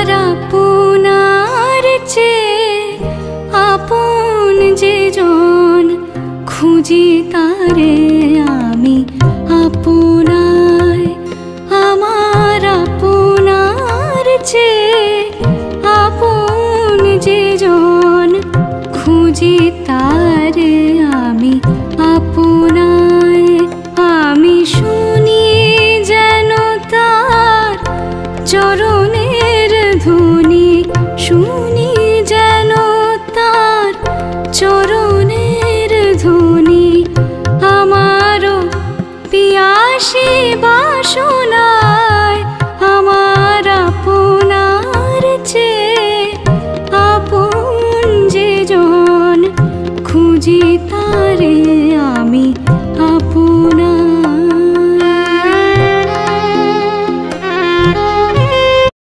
আমার আপনার চেয়ে আপন যে জন, খুঁজি তারে আমি আপনায়। আমার আপনার চেয়ে আপন যে জন, খুঁজি তারে আমি আপনায়। আমি শুনি যেন তার চরণের ধ্বনি, শুনি